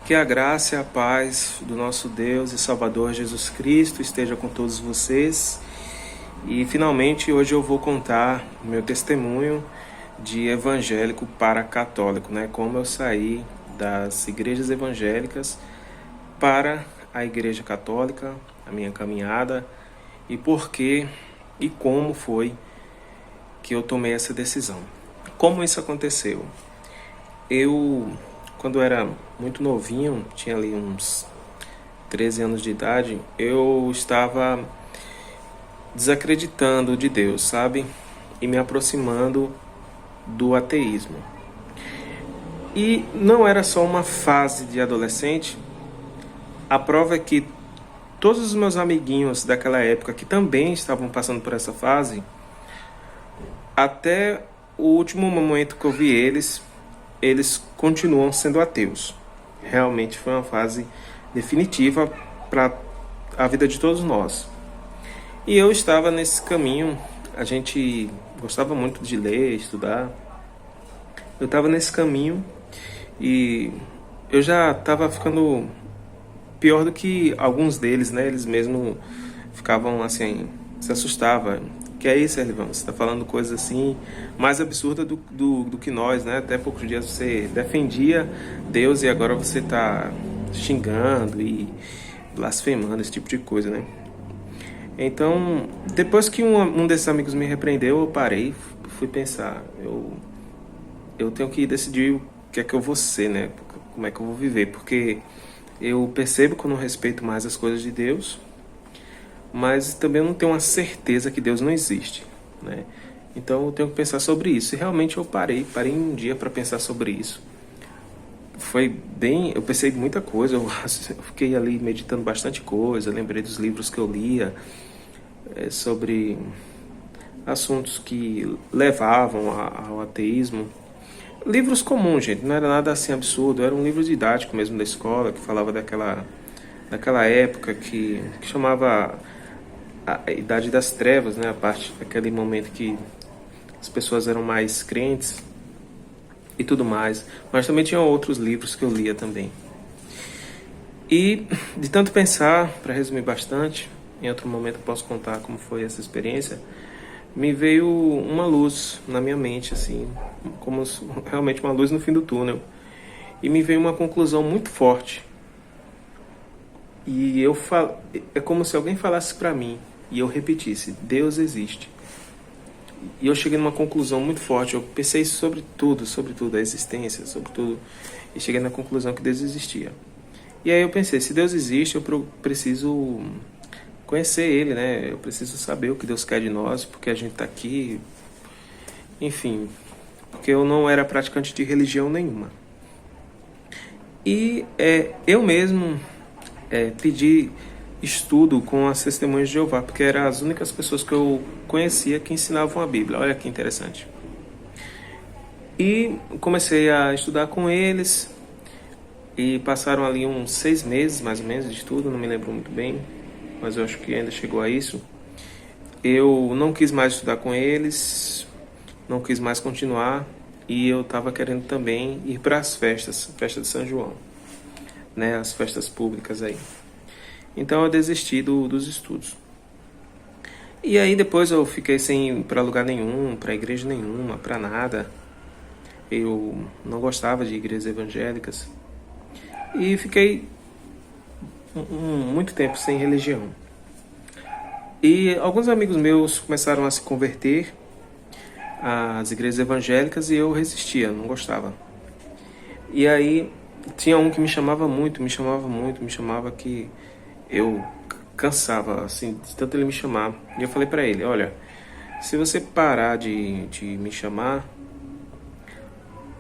Que a graça e a paz do nosso Deus e Salvador Jesus Cristo esteja com todos vocês. E finalmente hoje eu vou contar meu testemunho de evangélico para católico, né? Como eu saí das igrejas evangélicas para a igreja católica, a minha caminhada, e por que e como foi que eu tomei essa decisão. Como isso aconteceu? Quando era muito novinho, tinha ali uns 13 anos de idade, eu estava desacreditando de Deus, sabe? E me aproximando do ateísmo. E não era só uma fase de adolescente. A prova é que todos os meus amiguinhos daquela época que também estavam passando por essa fase, até o último momento que eu vi eles continuam sendo ateus. Realmente foi uma fase definitiva para a vida de todos nós. E eu estava nesse caminho. A gente gostava muito de ler, estudar. Eu estava nesse caminho e eu já estava ficando pior do que alguns deles, né? Eles mesmo ficavam assim, se assustavam. Que é isso, Erlivão? Você está falando coisas assim mais absurdas do que nós, né? Até poucos dias você defendia Deus e agora você está xingando e blasfemando, esse tipo de coisa, né? Então, depois que um desses amigos me repreendeu, eu parei, fui pensar, eu tenho que decidir o que é que eu vou ser, né? Como é que eu vou viver, porque eu percebo que eu não respeito mais as coisas de Deus, mas também eu não tenho uma certeza que Deus não existe, né? Então eu tenho que pensar sobre isso. E realmente eu parei um dia para pensar sobre isso. Eu pensei muita coisa, eu fiquei ali meditando bastante coisa, lembrei dos livros que eu lia sobre assuntos que levavam ao ateísmo. Livros comuns, gente, não era nada assim absurdo, era um livro didático mesmo da escola, que falava daquela época que chamava a Idade das Trevas, né? A parte daquele momento que as pessoas eram mais crentes e tudo mais. Mas também tinha outros livros que eu lia também. E de tanto pensar, para resumir bastante, em outro momento eu posso contar como foi essa experiência, me veio uma luz na minha mente, assim, como realmente uma luz no fim do túnel. E me veio uma conclusão muito forte. E é como se alguém falasse para mim e eu repetisse: Deus existe. E eu cheguei numa conclusão muito forte. Eu pensei sobre tudo, a existência, sobre tudo, e cheguei na conclusão que Deus existia. E aí eu pensei: se Deus existe, eu preciso conhecer Ele, né? Eu preciso saber o que Deus quer de nós, porque a gente está aqui. Enfim, porque eu não era praticante de religião nenhuma. E eu mesmo pedi estudo com as Testemunhas de Jeová, porque eram as únicas pessoas que eu conhecia que ensinavam a Bíblia. Olha que interessante. E comecei a estudar com eles, e passaram ali uns 6 meses, mais ou menos, de estudo, não me lembro muito bem, mas eu acho que ainda chegou a isso. Eu não quis mais estudar com eles, não quis mais continuar, e eu estava querendo também ir para as festas, festa de São João, né, as festas públicas aí. Então eu desisti dos estudos. E aí depois eu fiquei sem ir para lugar nenhum, para igreja nenhuma, para nada. Eu não gostava de igrejas evangélicas. E fiquei muito tempo sem religião. E alguns amigos meus começaram a se converter às igrejas evangélicas e eu resistia, não gostava. E aí tinha um que me chamava que eu cansava, assim, de tanto ele me chamar. E eu falei pra ele: olha, se você parar de me chamar,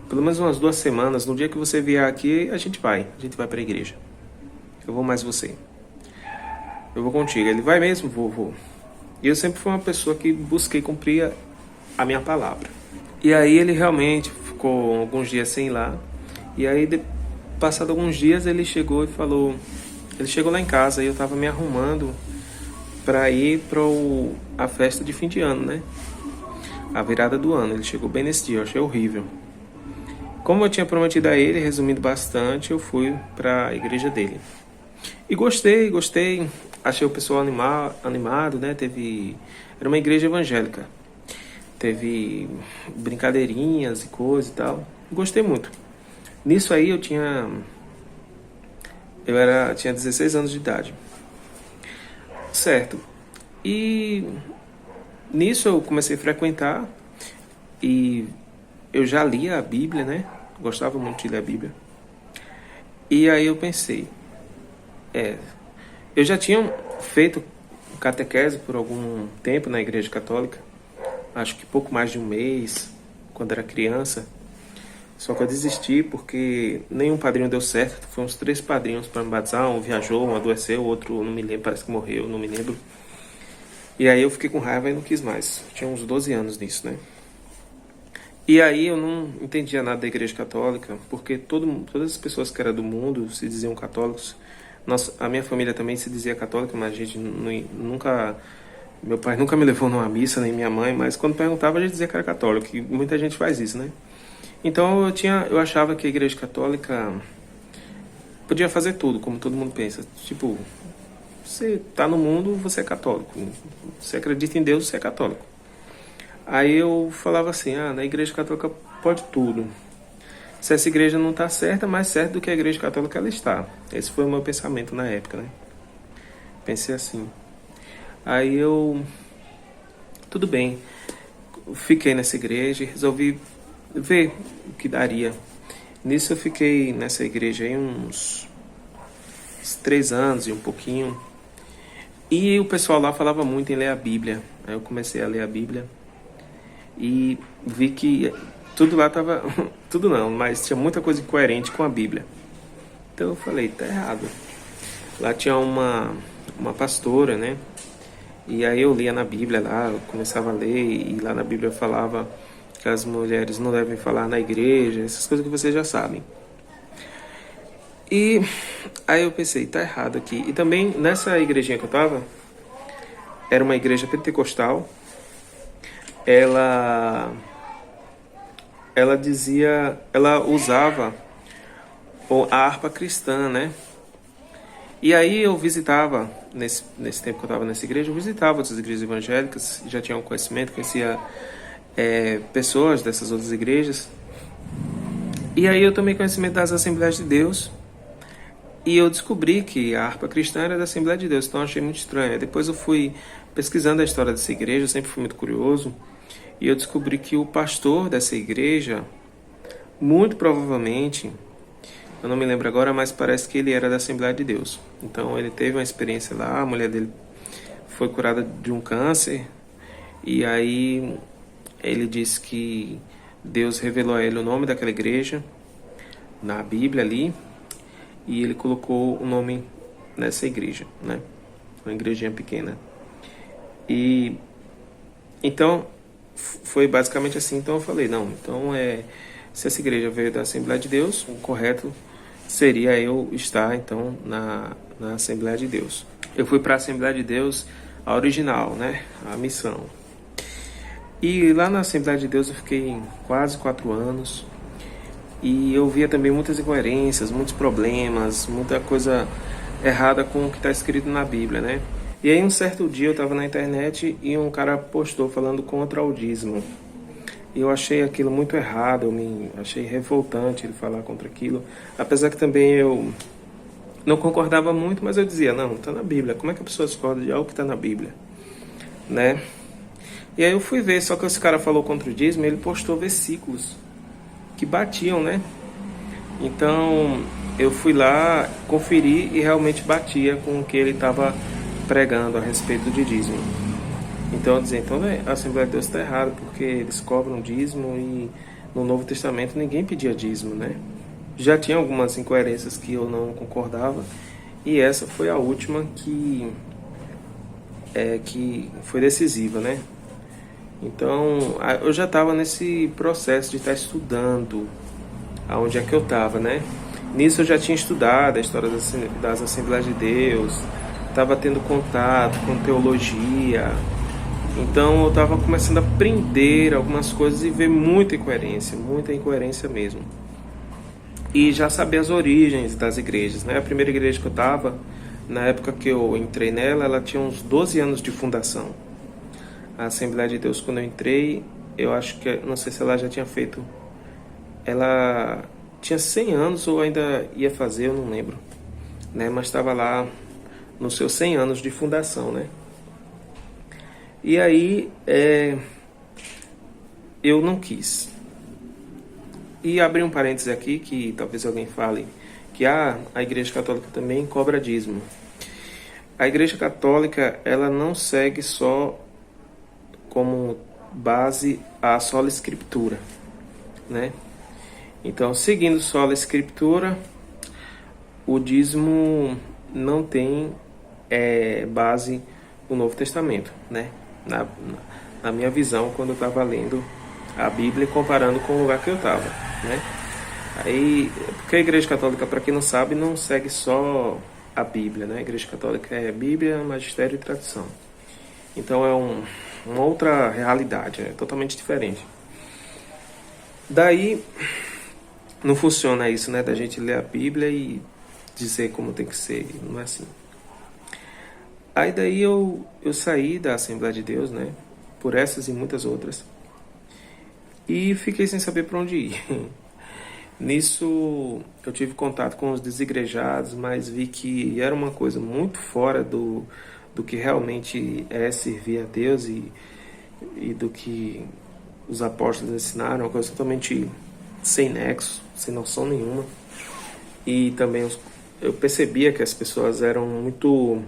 pelo menos umas 2 semanas, no dia que você vier aqui, a gente vai pra igreja. Eu vou mais você. Eu vou contigo. Ele: vai mesmo? Vou. E eu sempre fui uma pessoa que busquei cumprir a minha palavra. E aí ele realmente ficou alguns dias sem ir lá. E aí, passado alguns dias, ele chegou e falou... Ele chegou lá em casa e eu tava me arrumando para ir para a festa de fim de ano, né? A virada do ano. Ele chegou bem nesse dia, eu achei horrível. Como eu tinha prometido a ele, resumindo bastante, eu fui para a igreja dele. E gostei. Achei o pessoal animado, né? Era uma igreja evangélica. Teve brincadeirinhas e coisa e tal. Gostei muito. Nisso aí eu tinha 16 anos de idade. Certo. E nisso eu comecei a frequentar e eu já lia a Bíblia, né? Gostava muito de ler a Bíblia. E aí eu pensei, eu já tinha feito catequese por algum tempo na Igreja Católica, acho que pouco mais de um mês, quando era criança. Só que eu desisti porque nenhum padrinho deu certo. Foi uns 3 padrinhos para me batizar. Um viajou, um adoeceu, o outro não me lembro, parece que morreu, não me lembro. E aí eu fiquei com raiva e não quis mais. Tinha uns 12 anos nisso, né? E aí eu não entendia nada da Igreja Católica, porque todas as pessoas que eram do mundo se diziam católicos. A minha família também se dizia católica, mas a gente nunca... Meu pai nunca me levou numa missa, nem minha mãe, mas quando perguntava a gente dizia que era católico, e muita gente faz isso, né? Então eu achava que a Igreja Católica podia fazer tudo, como todo mundo pensa. Tipo, você tá no mundo, você é católico. Você acredita em Deus, você é católico. Aí eu falava assim, na Igreja Católica pode tudo. Se essa igreja não está certa, mais certo do que a Igreja Católica ela está. Esse foi o meu pensamento na época, né? Pensei assim. Aí tudo bem, fiquei nessa igreja e resolvi ver o que daria. Nisso eu fiquei nessa igreja aí uns 3 anos e um pouquinho. E o pessoal lá falava muito em ler a Bíblia. Aí eu comecei a ler a Bíblia e vi que tudo lá estava... Tudo não, mas tinha muita coisa incoerente com a Bíblia. Então eu falei, tá errado. Lá tinha uma pastora, né? E aí eu lia na Bíblia lá, eu começava a ler e lá na Bíblia falava que as mulheres não devem falar na igreja, essas coisas que vocês já sabem. E aí eu pensei, tá errado aqui. E também nessa igrejinha que eu tava, era uma igreja pentecostal. Ela usava a harpa cristã, né? E aí eu visitava, nesse tempo que eu estava nessa igreja, eu visitava outras igrejas evangélicas, já tinha um conhecimento, conhecia pessoas dessas outras igrejas. E aí eu tomei conhecimento das Assembleias de Deus e eu descobri que a harpa cristã era da Assembleia de Deus, então eu achei muito estranho. Depois eu fui pesquisando a história dessa igreja, eu sempre fui muito curioso, e eu descobri que o pastor dessa igreja, muito provavelmente... Eu não me lembro agora, mas parece que ele era da Assembleia de Deus. Então ele teve uma experiência lá, a mulher dele foi curada de um câncer. E aí ele disse que Deus revelou a ele o nome daquela igreja, na Bíblia ali. E ele colocou o nome nessa igreja, né? Uma igrejinha pequena. E então foi basicamente assim. Então eu falei, não, então se essa igreja veio da Assembleia de Deus, o correto seria eu estar então na Assembleia de Deus. Eu fui para a Assembleia de Deus, a original, né? A missão. E lá na Assembleia de Deus eu fiquei quase 4 anos. E eu via também muitas incoerências, muitos problemas, muita coisa errada com o que está escrito na Bíblia, né? E aí um certo dia eu estava na internet e um cara postou falando contra o dízimo. E eu achei aquilo muito errado, achei revoltante ele falar contra aquilo. Apesar que também eu não concordava muito, mas eu dizia, não, está na Bíblia. Como é que a pessoa discorda de algo que está na Bíblia? Né? E aí eu fui ver, só que esse cara falou contra o dízimo, ele postou versículos que batiam, né? Então eu fui lá, conferi e realmente batia com o que ele estava pregando a respeito de dízimo. Então eu dizia, então a Assembleia de Deus está errada, porque eles cobram dízimo e no Novo Testamento ninguém pedia dízimo, né? Já tinha algumas incoerências que eu não concordava, e essa foi a última que foi decisiva, né? Então eu já estava nesse processo de estar estudando aonde é que eu estava, né? Nisso eu já tinha estudado a história das Assembleias de Deus, estava tendo contato com teologia. Então eu estava começando a aprender algumas coisas e ver muita incoerência mesmo. e já sabia as origens das igrejas, né? A primeira igreja que eu estava, na época que eu entrei nela, ela tinha uns 12 anos de fundação. A Assembleia de Deus, quando eu entrei, eu acho que, não sei se ela já tinha feito, ela tinha 100 anos ou ainda ia fazer, eu não lembro, né? Mas estava lá nos seus 100 anos de fundação, né? E aí, eu não quis. E abri um parênteses aqui, que talvez alguém fale que a Igreja Católica também cobra dízimo. A Igreja Católica, ela não segue só como base a sola escritura, né? Então, seguindo sola escritura, o dízimo não tem base no Novo Testamento, né? Na minha visão, quando eu estava lendo a Bíblia e comparando com o lugar que eu estava, né? Aí, porque a Igreja Católica, para quem não sabe, não segue só a Bíblia, né? A Igreja Católica é Bíblia, magistério e tradição. Então é uma outra realidade, é totalmente diferente. Daí não funciona isso, né? Da gente ler a Bíblia e dizer como tem que ser, não é assim. Aí daí eu saí da Assembleia de Deus, né? Por essas e muitas outras. E fiquei sem saber para onde ir. Nisso eu tive contato com os desigrejados, mas vi que era uma coisa muito fora do que realmente é servir a Deus e do que os apóstolos ensinaram, uma coisa totalmente sem nexo, sem noção nenhuma. E também eu percebia que as pessoas eram muito...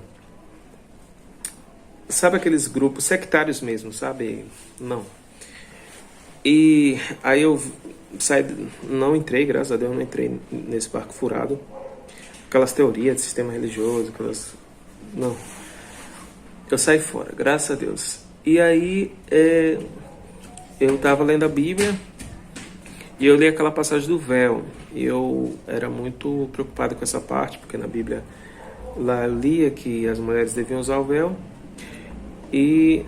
Sabe aqueles grupos sectários mesmo, sabe? Não. E aí eu saí, não entrei, graças a Deus, não entrei nesse barco furado. Aquelas teorias de sistema religioso, aquelas... Não. Eu saí fora, graças a Deus. E aí eu estava lendo a Bíblia e eu li aquela passagem do véu. E eu era muito preocupado com essa parte, porque na Bíblia lá eu lia que as mulheres deviam usar o véu. E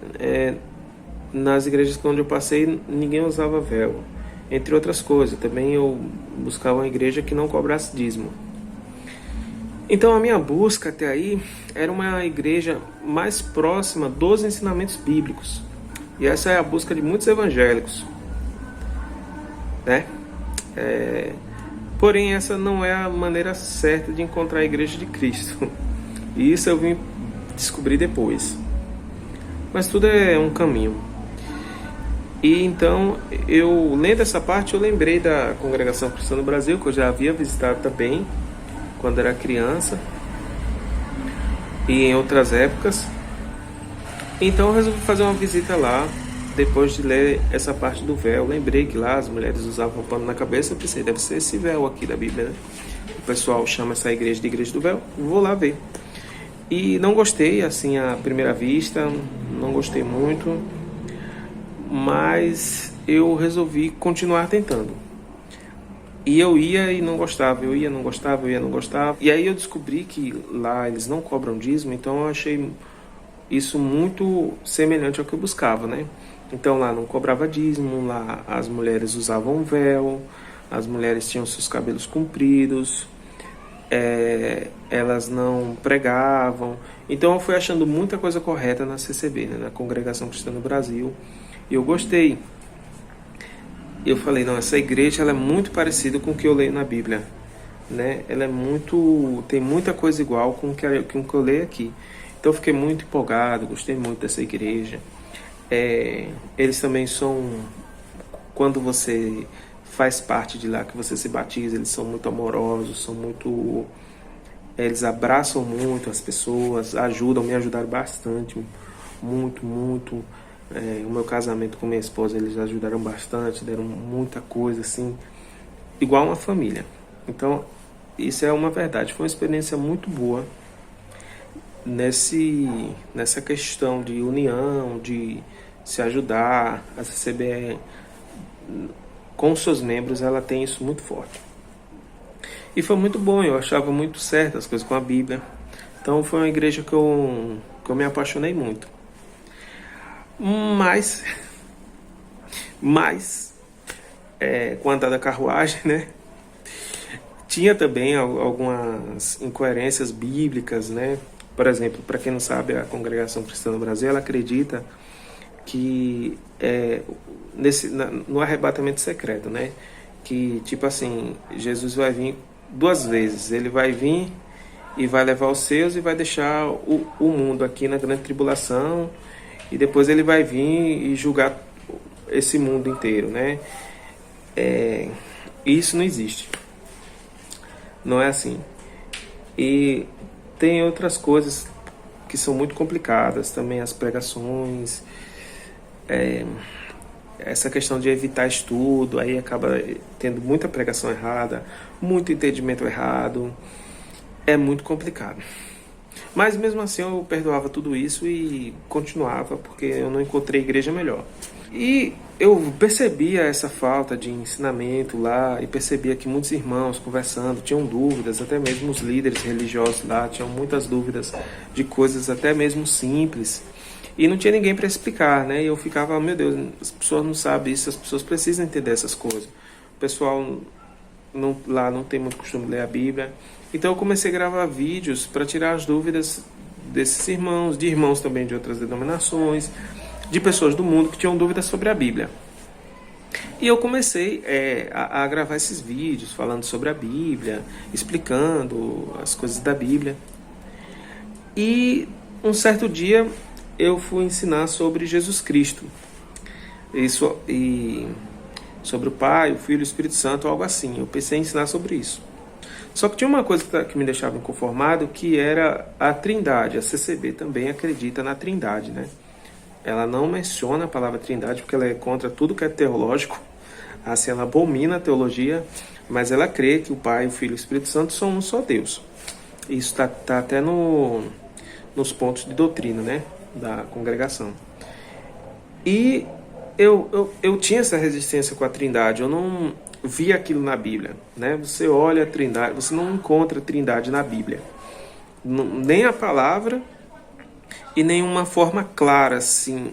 nas igrejas onde eu passei, ninguém usava véu. Entre outras coisas, também eu buscava uma igreja que não cobrasse dízimo. Então a minha busca até aí era uma igreja mais próxima dos ensinamentos bíblicos. E essa é a busca de muitos evangélicos, né? Porém, essa não é a maneira certa de encontrar a igreja de Cristo. E isso eu vim descobrir depois. Mas tudo é um caminho. E então, eu lendo essa parte, eu lembrei da Congregação Cristã no Brasil, que eu já havia visitado também, quando era criança, e em outras épocas. Então eu resolvi fazer uma visita lá, depois de ler essa parte do véu. Lembrei que lá as mulheres usavam pano na cabeça, eu pensei, deve ser esse véu aqui da Bíblia, né? O pessoal chama essa igreja de Igreja do Véu, vou lá ver. E não gostei, assim, à primeira vista, não gostei muito, mas eu resolvi continuar tentando. E eu ia e não gostava, eu ia, não gostava, eu ia, não gostava. E aí eu descobri que lá eles não cobram dízimo, então eu achei isso muito semelhante ao que eu buscava, né? Então lá não cobrava dízimo, lá as mulheres usavam véu, as mulheres tinham seus cabelos compridos, elas não pregavam. Então eu fui achando muita coisa correta na CCB, né? Na Congregação Cristã no Brasil, e eu gostei. Eu falei, não, essa igreja ela é muito parecida com o que eu leio na Bíblia, né? Ela tem muita coisa igual com o que eu leio aqui. Então eu fiquei muito empolgado, gostei muito dessa igreja. Eles também são, quando você faz parte de lá, que você se batiza, eles são muito amorosos, eles abraçam muito as pessoas, me ajudaram bastante, muito, muito. O meu casamento com minha esposa, eles ajudaram bastante, deram muita coisa, assim, igual uma família. Então, isso é uma verdade. Foi uma experiência muito boa nessa questão de união, de se ajudar. A CCB, com os seus membros, ela tem isso muito forte. E foi muito bom, eu achava muito certo as coisas com a Bíblia. Então, foi uma igreja que eu me apaixonei muito. Mas com a andar da carruagem, né? tinha também algumas incoerências bíblicas, né? Por exemplo, para quem não sabe, a Congregação Cristã no Brasil, ela acredita que no arrebatamento secreto, né? Que, tipo assim, Jesus vai vir duas vezes. Ele vai vir e vai levar os seus e vai deixar o mundo aqui na grande tribulação, e depois ele vai vir e julgar esse mundo inteiro, né? Isso não existe. Não é assim. E tem outras coisas que são muito complicadas também, as pregações, essa questão de evitar estudo, aí acaba tendo muita pregação errada, muito entendimento errado, é muito complicado. Mas mesmo assim eu perdoava tudo isso e continuava, porque eu não encontrei igreja melhor. E eu percebia essa falta de ensinamento lá, e percebia que muitos irmãos conversando tinham dúvidas, até mesmo os líderes religiosos lá tinham muitas dúvidas de coisas até mesmo simples. E não tinha ninguém para explicar, né? E eu ficava, meu Deus, as pessoas não sabem isso, as pessoas precisam entender essas coisas. O pessoal lá não tem muito costume de ler a Bíblia. Então eu comecei a gravar vídeos para tirar as dúvidas desses irmãos, de irmãos também de outras denominações, de pessoas do mundo que tinham dúvidas sobre a Bíblia. E eu comecei a gravar esses vídeos falando sobre a Bíblia, explicando as coisas da Bíblia. E um certo dia eu fui ensinar sobre Jesus Cristo. Isso, e sobre o Pai, o Filho e o Espírito Santo, algo assim. Eu pensei em ensinar sobre isso. Só que tinha uma coisa que me deixava inconformado, que era a Trindade. A CCB também acredita na Trindade, né? Ela não menciona a palavra Trindade porque ela é contra tudo que é teológico. Assim, ela abomina a teologia, mas ela crê que o Pai, o Filho e o Espírito Santo são um só Deus. Isso está até nos pontos de doutrina, né, da congregação. E eu tinha essa resistência com a Trindade. Eu não via aquilo na Bíblia, né? Você olha a Trindade, você não encontra a Trindade na Bíblia, nem a palavra e nenhuma forma clara, assim,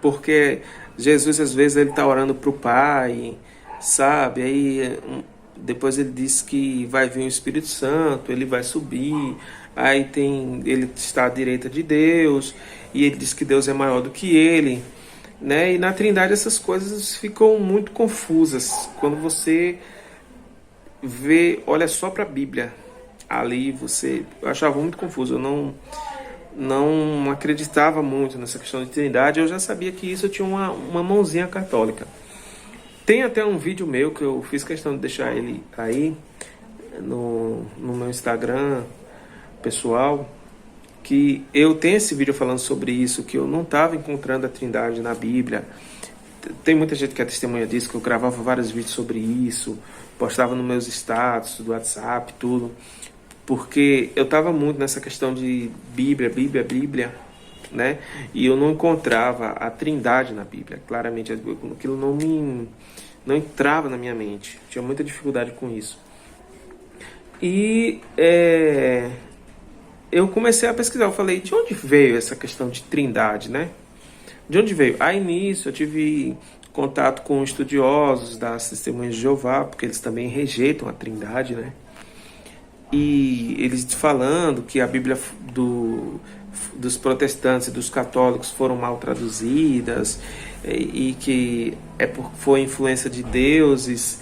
porque Jesus às vezes ele está orando para o Pai, sabe? Aí depois ele diz que vai vir o Espírito Santo, ele vai subir, aí ele está à direita de Deus, e ele diz que Deus é maior do que ele, né? E na Trindade essas coisas ficam muito confusas. Quando você olha só para a Bíblia, ali eu achava muito confuso. Eu não acreditava muito nessa questão de Trindade. Eu já sabia que isso tinha uma mãozinha católica. Tem até um vídeo meu que eu fiz questão de deixar ele aí no meu Instagram pessoal, que eu tenho esse vídeo falando sobre isso, que eu não estava encontrando a Trindade na Bíblia. Tem muita gente que é testemunha disso, que eu gravava vários vídeos sobre isso, postava nos meus status do WhatsApp, tudo, porque eu estava muito nessa questão de Bíblia, né? E eu não encontrava a Trindade na Bíblia. Claramente, aquilo não entrava na minha mente. Tinha muita dificuldade com isso. E eu comecei a pesquisar. Eu falei, de onde veio essa questão de Trindade, né? De onde veio? Aí nisso eu tive contato com estudiosos das Testemunhas de Jeová, porque eles também rejeitam a Trindade, né? E eles falando que a Bíblia dos protestantes e dos católicos foram mal traduzidas, e que foi influência de deuses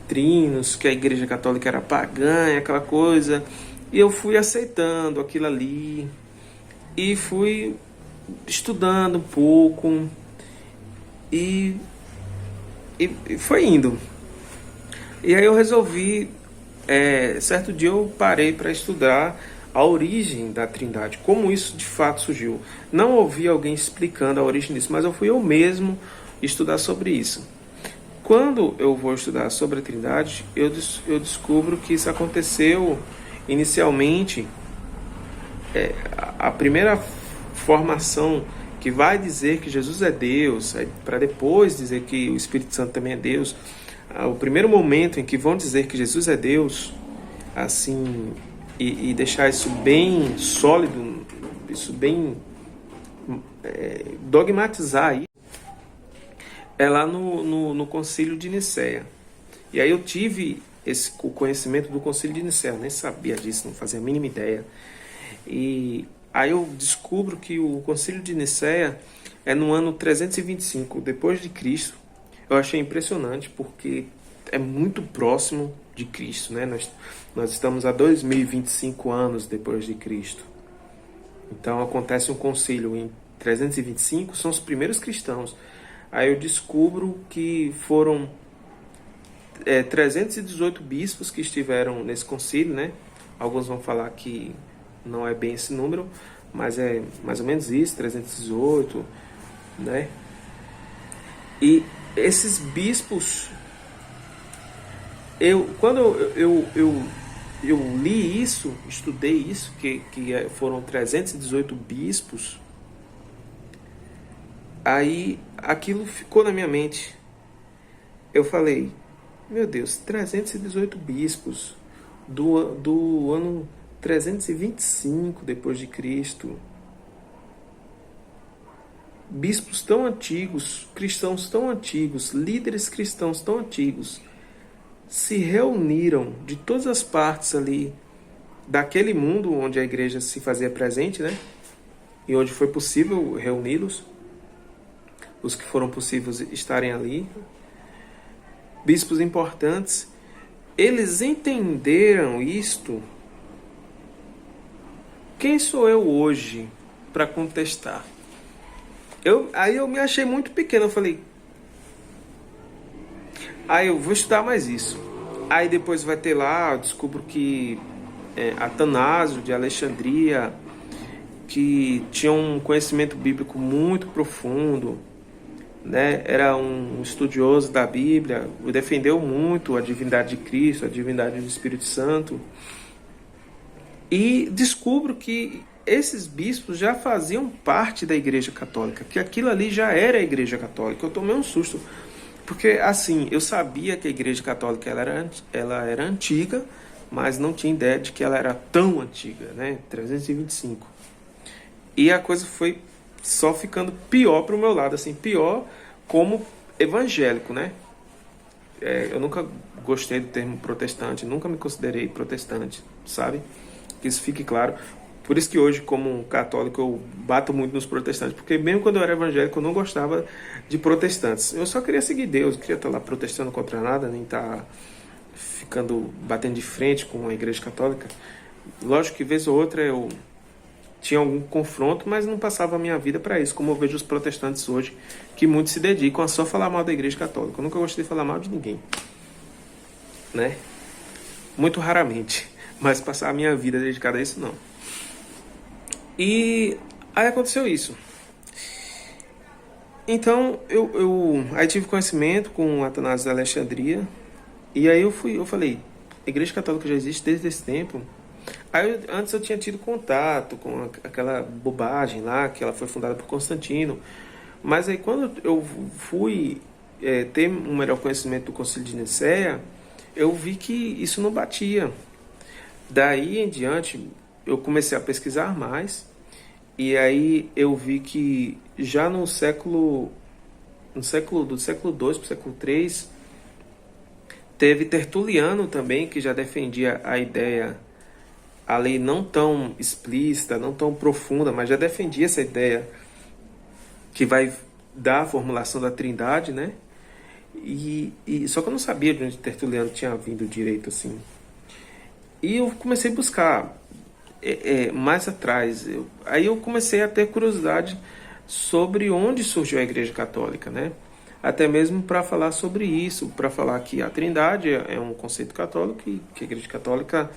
trinos, que a Igreja Católica era pagã, aquela coisa. E eu fui aceitando aquilo ali e fui estudando um pouco e foi indo. E aí eu resolvi, certo dia eu parei para estudar a origem da Trindade, como isso de fato surgiu. Não ouvi alguém explicando a origem disso, mas eu fui eu mesmo estudar sobre isso. Quando eu vou estudar sobre a Trindade, eu descubro que isso aconteceu inicialmente. A primeira formação que vai dizer que Jesus é Deus, para depois dizer que o Espírito Santo também é Deus, o primeiro momento em que vão dizer que Jesus é Deus, assim, e deixar isso bem sólido, isso bem dogmatizar aí, é lá no Concílio de Nicéia. E aí eu tive o conhecimento do Concílio de Nicéia. Eu nem sabia disso, não fazia a mínima ideia. E aí eu descubro que o Concílio de Nicéia é no ano 325 depois de Cristo. Eu achei impressionante porque é muito próximo de Cristo, né? Nós estamos a 2025 anos depois de Cristo. Então acontece um concílio em 325, são os primeiros cristãos. Aí eu descubro que foram 318 bispos que estiveram nesse concílio, né? Alguns vão falar que não é bem esse número, mas é mais ou menos isso, 318, né? E esses bispos, quando eu li isso, estudei isso, que foram 318 bispos, aí aquilo ficou na minha mente. Eu falei, meu Deus, 318 bispos do ano 325 depois de Cristo. Bispos tão antigos, cristãos tão antigos, líderes cristãos tão antigos, se reuniram de todas as partes ali daquele mundo onde a igreja se fazia presente, né? E onde foi possível reuni-los, os que foram possíveis estarem ali, bispos importantes, eles entenderam isto. Quem sou eu hoje para contestar? Aí eu me achei muito pequeno, eu falei, aí eu vou estudar mais isso. Aí depois vai ter lá, eu descubro que Atanásio de Alexandria, que tinha um conhecimento bíblico muito profundo, né? Era um estudioso da Bíblia, defendeu muito a divindade de Cristo, a divindade do Espírito Santo. E descubro que esses bispos já faziam parte da Igreja Católica, que aquilo ali já era a Igreja Católica. Eu tomei um susto, porque assim, eu sabia que a Igreja Católica ela era antiga, mas não tinha ideia de que ela era tão antiga, né? 325. E a coisa foi só ficando pior para o meu lado, assim, pior como evangélico, né? Eu nunca gostei do termo protestante, nunca me considerei protestante, sabe? Que isso fique claro. Por isso que hoje, como um católico, eu bato muito nos protestantes, porque mesmo quando eu era evangélico, eu não gostava de protestantes. Eu só queria seguir Deus, eu queria estar lá protestando contra nada, nem estar batendo de frente com a Igreja Católica. Lógico que vez ou outra eu tinha algum confronto, mas não passava a minha vida para isso, como eu vejo os protestantes hoje, que muitos se dedicam a só falar mal da Igreja Católica. Eu nunca gostei de falar mal de ninguém, né? Muito raramente, mas passar a minha vida dedicada a isso, não. E aí aconteceu isso. Então eu aí tive conhecimento com Atanásio da Alexandria, e aí eu falei, a Igreja Católica já existe desde esse tempo. Aí antes eu tinha tido contato com aquela bobagem lá, que ela foi fundada por Constantino. Mas aí quando eu fui ter um melhor conhecimento do Concílio de Nicéia, eu vi que isso não batia. Daí em diante eu comecei a pesquisar mais, e aí eu vi que já do século II para o século III, teve Tertuliano também, que já defendia a ideia, a lei não tão explícita, não tão profunda, mas já defendia essa ideia que vai dar a formulação da Trindade, né? Só que eu não sabia de onde Tertuliano tinha vindo direito, assim. E eu comecei a buscar mais atrás. Aí eu comecei a ter curiosidade sobre onde surgiu a Igreja Católica, né? Até mesmo para falar sobre isso, para falar que a Trindade é um conceito católico e que a Igreja Católica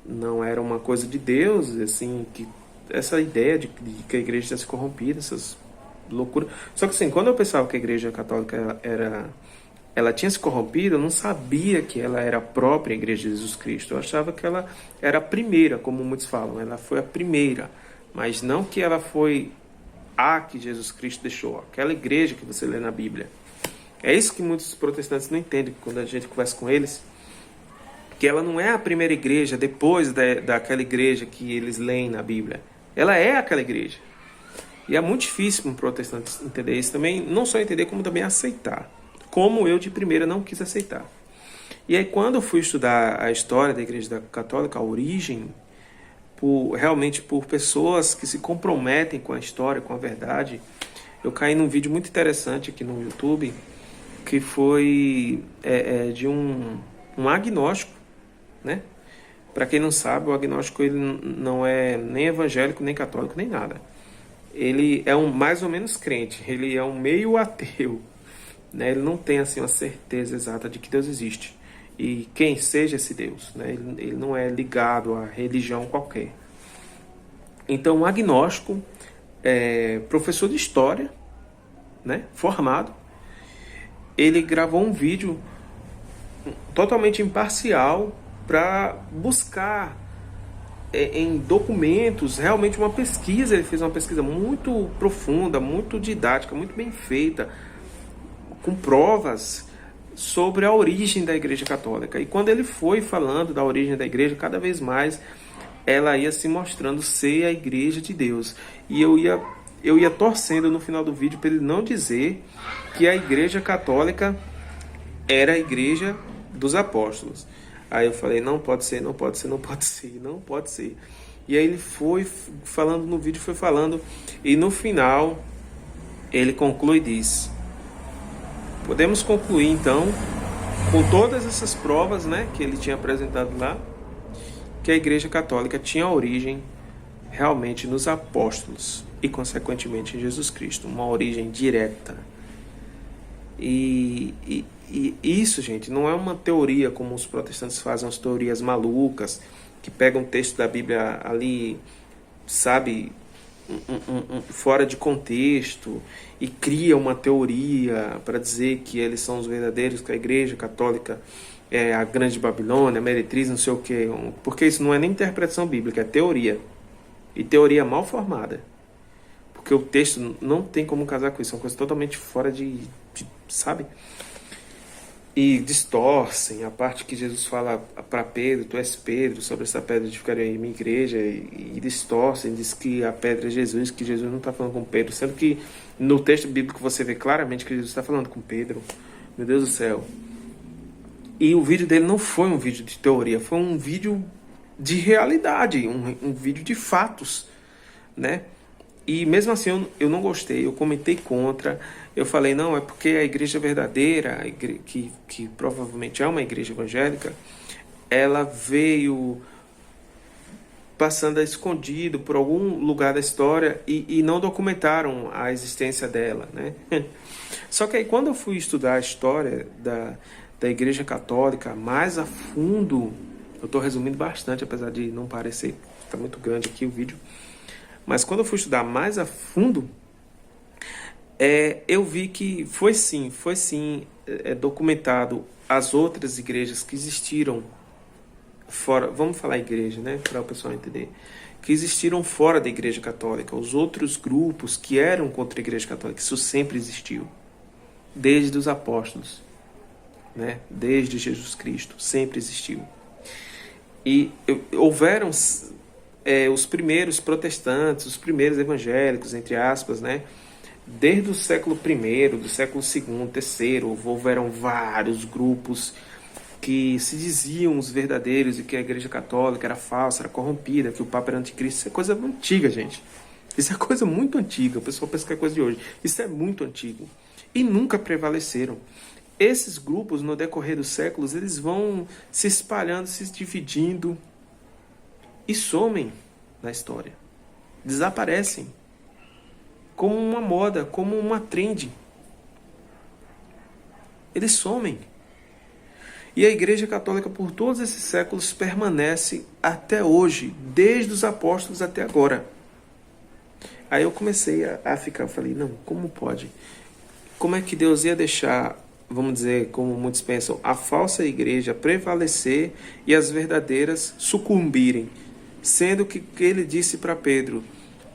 não era uma coisa de Deus, assim, que essa ideia de que a igreja tinha se corrompido, essas loucuras. Só que assim, quando eu pensava que a Igreja Católica ela tinha se corrompido, eu não sabia que ela era a própria Igreja de Jesus Cristo. Eu achava que ela era a primeira, como muitos falam, ela foi a primeira, mas não que ela foi a que Jesus Cristo deixou, aquela igreja que você lê na Bíblia. É isso que muitos protestantes não entendem quando a gente conversa com eles, que ela não é a primeira igreja depois daquela igreja que eles leem na Bíblia. Ela é aquela igreja. E é muito difícil para um protestante entender isso também, não só entender, como também aceitar. Como eu de primeira não quis aceitar. E aí, quando eu fui estudar a história da Igreja Católica, a origem, realmente por pessoas que se comprometem com a história, com a verdade, eu caí num vídeo muito interessante aqui no YouTube, que foi de um agnóstico, né? Para quem não sabe, o agnóstico ele não é nem evangélico, nem católico, nem nada. Ele é mais ou menos crente, ele é um meio ateu, né? Ele não tem assim uma certeza exata de que Deus existe e quem seja esse Deus, né? Ele não é ligado a religião qualquer. Então, o agnóstico é professor de história, né? Formado. Ele gravou um vídeo totalmente imparcial para buscar em documentos realmente uma pesquisa. Ele fez uma pesquisa muito profunda, muito didática, muito bem feita, com provas sobre a origem da Igreja Católica. E quando ele foi falando da origem da Igreja, cada vez mais ela ia se mostrando ser a Igreja de Deus. E eu ia torcendo no final do vídeo para ele não dizer que a Igreja Católica era a Igreja dos Apóstolos. Aí eu falei, não pode ser, não pode ser, não pode ser, não pode ser. E aí ele foi falando no vídeo, foi falando, e no final ele conclui e diz: podemos concluir então, com todas essas provas, né, que ele tinha apresentado lá, que a Igreja Católica tinha origem realmente nos apóstolos e consequentemente em Jesus Cristo, uma origem direta. E isso, gente, não é uma teoria como os protestantes fazem, as teorias malucas, que pegam um texto da Bíblia ali, sabe, fora de contexto, e cria uma teoria para dizer que eles são os verdadeiros, que a Igreja Católica é a grande Babilônia, a meretriz, não sei o quê. Porque isso não é nem interpretação bíblica, é teoria. E teoria mal formada. Porque o texto não tem como casar com isso, é uma coisa totalmente fora de sabe? E distorcem a parte que Jesus fala para Pedro, tu és Pedro, sobre essa pedra edificarei minha igreja, e distorcem, diz que a pedra é Jesus, que Jesus não está falando com Pedro, sendo que no texto bíblico você vê claramente que Jesus está falando com Pedro. Meu Deus do céu. E o vídeo dele não foi um vídeo de teoria, foi um vídeo de realidade, um vídeo de fatos, né? E mesmo assim eu não gostei, eu comentei contra, eu falei, não, é porque a igreja verdadeira, que provavelmente é uma igreja evangélica, ela veio passando escondido por algum lugar da história e não documentaram a existência dela, né? Só que aí quando eu fui estudar a história da Igreja Católica mais a fundo, eu estou resumindo bastante, apesar de não parecer, está muito grande aqui o vídeo, mas quando eu fui estudar mais a fundo, eu vi que foi sim documentado as outras igrejas que existiram fora, vamos falar igreja, né, para o pessoal entender, que existiram fora da Igreja Católica, os outros grupos que eram contra a Igreja Católica, isso sempre existiu, desde os apóstolos, né, desde Jesus Cristo, sempre existiu. E houveram os primeiros protestantes, os primeiros evangélicos, entre aspas, né? Desde o século I, do século II, III, houveram vários grupos que se diziam os verdadeiros e que a Igreja Católica era falsa, era corrompida, que o Papa era anticristo. Isso é coisa antiga, gente. Isso é coisa muito antiga. O pessoal pensa que é coisa de hoje. Isso é muito antigo. E nunca prevaleceram. Esses grupos, no decorrer dos séculos, eles vão se espalhando, se dividindo e somem na história. Desaparecem. Como uma moda, como uma trend. Eles somem. E a Igreja Católica, por todos esses séculos, permanece até hoje, desde os apóstolos até agora. Aí eu comecei a ficar, eu falei, não, como pode? Como é que Deus ia deixar, vamos dizer, como muitos pensam, a falsa igreja prevalecer e as verdadeiras sucumbirem? Sendo que ele disse para Pedro,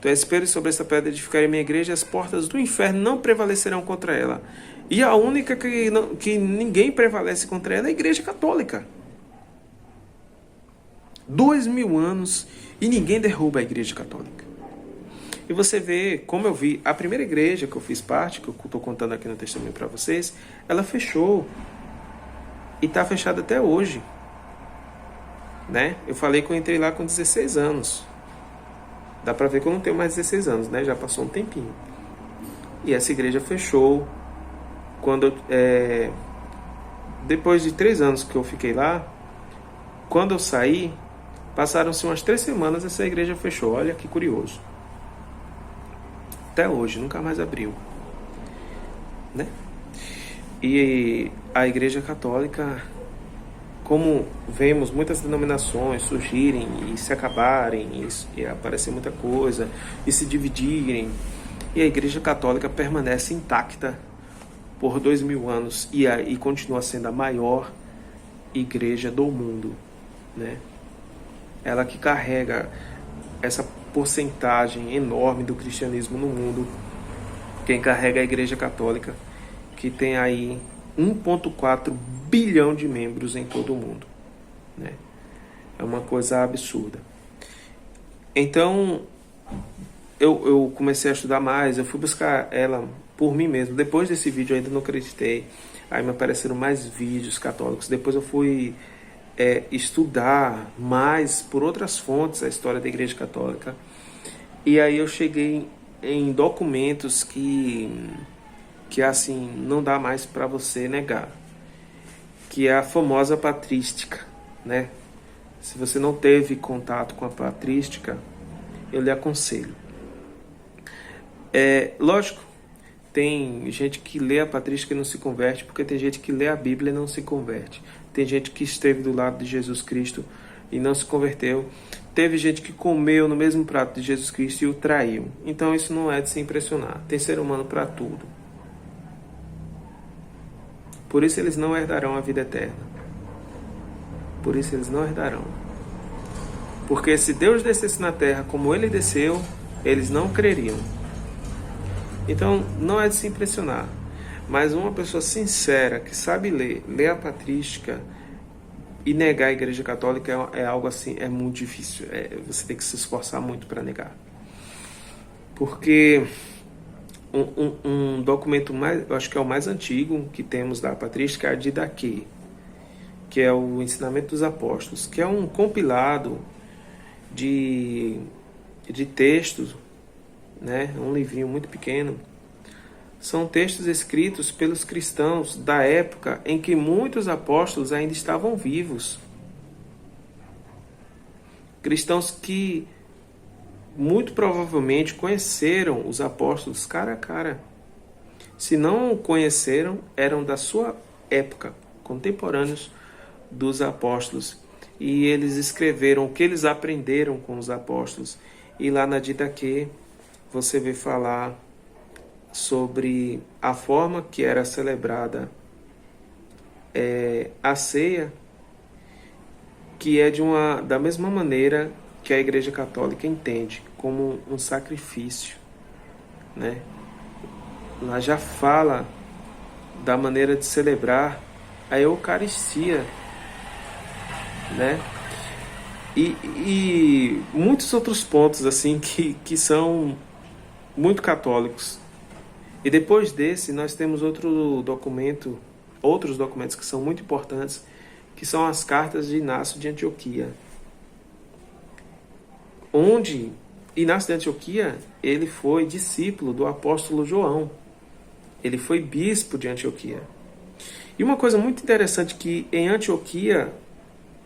tu és Pedro, sobre essa pedra edificarei minha igreja, e as portas do inferno não prevalecerão contra ela. E a única que ninguém prevalece contra ela é a Igreja Católica. 2000 anos e ninguém derruba a Igreja Católica. E você vê, como eu vi, a primeira igreja que eu fiz parte, que eu estou contando aqui no testemunho para vocês, ela fechou. E está fechada até hoje, né? Eu falei que eu entrei lá com 16 anos. Dá para ver que eu não tenho mais 16 anos, né? Já passou um tempinho. E essa igreja fechou quando depois de 3 anos que eu fiquei lá. Quando eu saí, passaram-se umas 3 semanas, essa igreja fechou. Olha que curioso. Até hoje, nunca mais abriu, né? E a Igreja Católica, como vemos muitas denominações surgirem e se acabarem, e aparecer muita coisa, e se dividirem, e a Igreja Católica permanece intacta por 2000 anos e continua sendo a maior igreja do mundo, né? Ela que carrega essa porcentagem enorme do cristianismo no mundo. Quem carrega é a Igreja Católica, que tem aí 1,4 bilhão de membros em todo o mundo, né? É uma coisa absurda. Então, eu comecei a estudar mais, eu fui buscar ela por mim mesmo. Depois desse vídeo eu ainda não acreditei. Aí me apareceram mais vídeos católicos. Depois eu fui estudar mais por outras fontes a história da Igreja Católica. E aí eu cheguei em documentos que assim não dá mais para você negar, que é a famosa patrística, né? Se você não teve contato com a patrística, eu lhe aconselho. Lógico, tem gente que lê a patrística e não se converte, porque tem gente que lê a Bíblia e não se converte. Tem gente que esteve do lado de Jesus Cristo e não se converteu. Teve gente que comeu no mesmo prato de Jesus Cristo e o traiu. Então isso não é de se impressionar. Tem ser humano para tudo. Por isso eles não herdarão a vida eterna. Por isso eles não herdarão. Porque se Deus descesse na terra como ele desceu, eles não creriam. Então não é de se impressionar. Mas uma pessoa sincera, que sabe ler a patrística e negar a Igreja Católica é algo assim, é muito difícil. Você tem que se esforçar muito para negar. Porque um documento mais, eu acho que é o mais antigo que temos da patrística, é a Didaquê, que é o Ensinamento dos Apóstolos, que é um compilado de textos, né? Um livrinho muito pequeno. São textos escritos pelos cristãos da época em que muitos apóstolos ainda estavam vivos. Cristãos que muito provavelmente conheceram os apóstolos cara a cara. Se não conheceram, eram da sua época, contemporâneos dos apóstolos. E eles escreveram o que eles aprenderam com os apóstolos. E lá na Didaquê você vê falar sobre a forma que era celebrada a ceia, que é da mesma maneira que a Igreja Católica entende, como um sacrifício, né? Lá já fala da maneira de celebrar a Eucaristia, né? E muitos outros pontos assim que são muito católicos. E depois desse, nós temos outros documentos que são muito importantes, que são as cartas de Inácio de Antioquia. Onde Inácio de Antioquia, ele foi discípulo do apóstolo João. Ele foi bispo de Antioquia. E uma coisa muito interessante que em Antioquia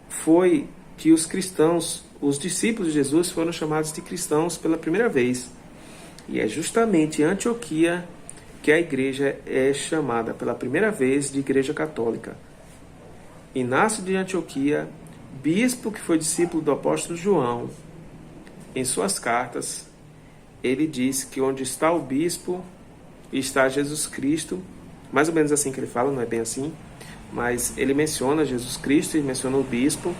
foi que os cristãos, os discípulos de Jesus, foram chamados de cristãos pela primeira vez. E é justamente em Antioquia que a igreja é chamada pela primeira vez de Igreja Católica. Inácio de Antioquia, bispo que foi discípulo do apóstolo João, em suas cartas, ele diz que onde está o bispo, está Jesus Cristo. Mais ou menos assim que ele fala, não é bem assim, mas ele menciona Jesus Cristo e menciona o bispo.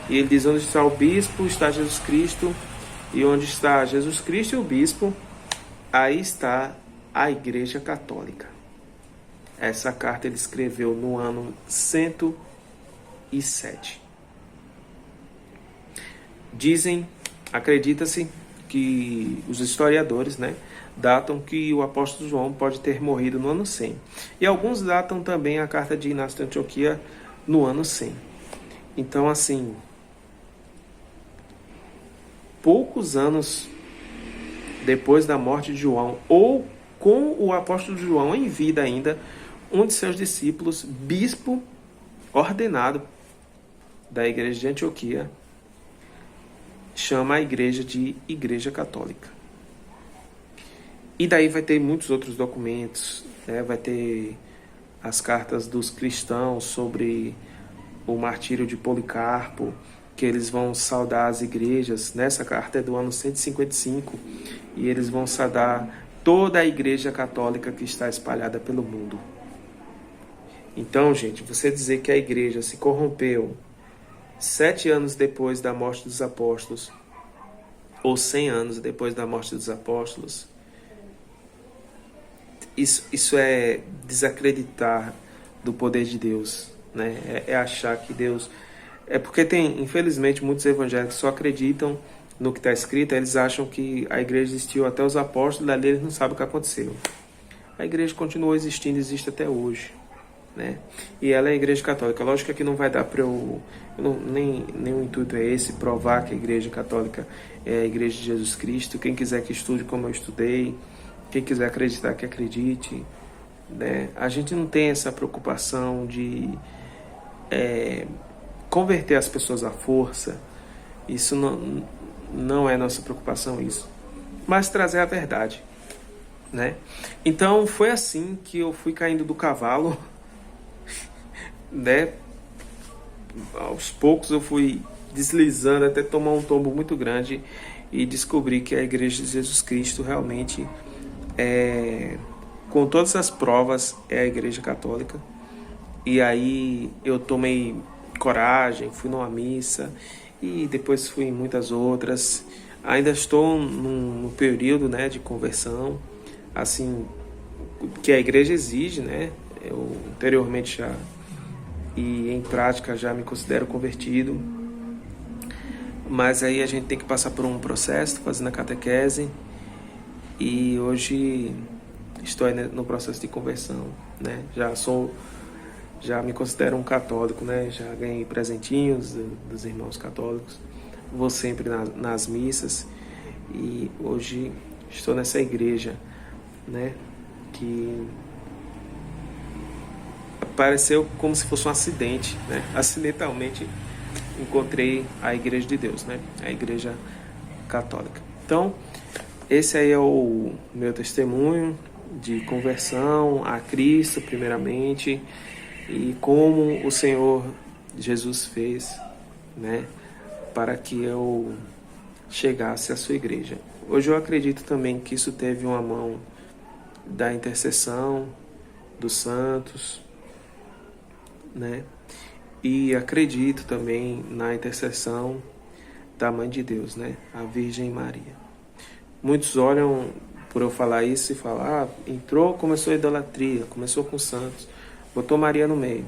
E ele diz: onde está o bispo, está Jesus Cristo. E onde está Jesus Cristo e o bispo, aí está a Igreja Católica. Essa carta ele escreveu no ano 107. Acredita-se que os historiadores, né, datam que o apóstolo João pode ter morrido no ano 100. E alguns datam também a carta de Inácio de Antioquia no ano 100. Então, assim, poucos anos depois da morte de João, ou com o apóstolo João em vida ainda, um de seus discípulos, bispo ordenado da igreja de Antioquia, chama a igreja de Igreja Católica. E daí vai ter muitos outros documentos, né? Vai ter as cartas dos cristãos sobre o martírio de Policarpo, que eles vão saudar as igrejas. Nessa carta é do ano 155, e eles vão saudar toda a igreja católica que está espalhada pelo mundo. Então, gente, você dizer que a igreja se corrompeu 7 anos depois da morte dos apóstolos, ou 100 anos depois da morte dos apóstolos, isso é desacreditar do poder de Deus, né? É achar que Deus... É porque tem, infelizmente, muitos evangélicos só acreditam no que está escrito. Eles acham que a igreja existiu até os apóstolos, dali eles não sabem o que aconteceu. A igreja continuou existindo, existe até hoje, né? E ela é a igreja católica. Lógico que não vai dar para nem o intuito é esse, provar que a igreja católica é a igreja de Jesus Cristo. Quem quiser que estude como eu estudei, quem quiser acreditar que acredite, né? A gente não tem essa preocupação de converter as pessoas à força. Isso não é nossa preocupação, isso. Mas trazer a verdade, né? Então foi assim que eu fui caindo do cavalo, né? Aos poucos eu fui deslizando até tomar um tombo muito grande e descobri que a igreja de Jesus Cristo realmente com todas as provas, é a igreja católica. E aí eu tomei coragem, fui numa missa e depois fui em muitas outras. Ainda estou num período, né, de conversão, assim, que a igreja exige, né? Eu anteriormente já, e em prática já me considero convertido, mas aí a gente tem que passar por um processo, fazendo a catequese, e hoje estou aí no processo de conversão, né? Já me considero um católico, né? Já ganhei presentinhos dos irmãos católicos, vou sempre nas missas, e hoje estou nessa igreja, né? Que pareceu como se fosse um acidente, né? Acidentalmente encontrei a igreja de Deus, né? A igreja católica. Então, esse aí é o meu testemunho de conversão a Cristo, primeiramente, e como o Senhor Jesus fez, né, para que eu chegasse à sua igreja. Hoje eu acredito também que isso teve uma mão da intercessão dos santos, né, e acredito também na intercessão da Mãe de Deus, né, a Virgem Maria. Muitos olham por eu falar isso e falar, começou a idolatria, começou com os santos, botou Maria no meio.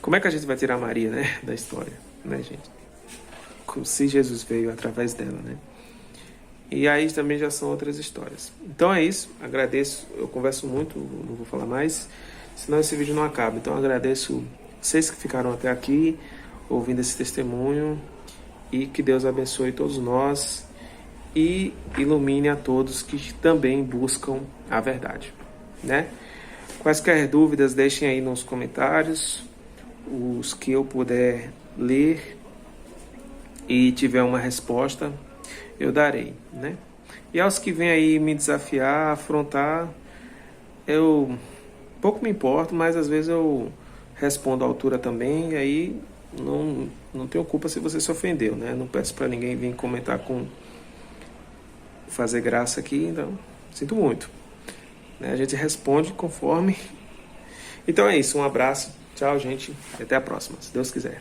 Como é que a gente vai tirar Maria, né, da história, né, gente? Como se Jesus veio através dela, né? E aí também já são outras histórias. Então é isso, agradeço, eu converso muito, não vou falar mais, senão esse vídeo não acaba. Então agradeço vocês que ficaram até aqui, ouvindo esse testemunho, e que Deus abençoe todos nós e ilumine a todos que também buscam a verdade, né? Quaisquer dúvidas, deixem aí nos comentários, os que eu puder ler e tiver uma resposta, eu darei, né? E aos que vêm aí me desafiar, afrontar, eu pouco me importo, mas às vezes eu respondo à altura também, e aí não tenho culpa se você se ofendeu, né? Não peço para ninguém vir comentar fazer graça aqui, então sinto muito, né? A gente responde conforme. Então é isso, um abraço, tchau, gente, e até a próxima, se Deus quiser.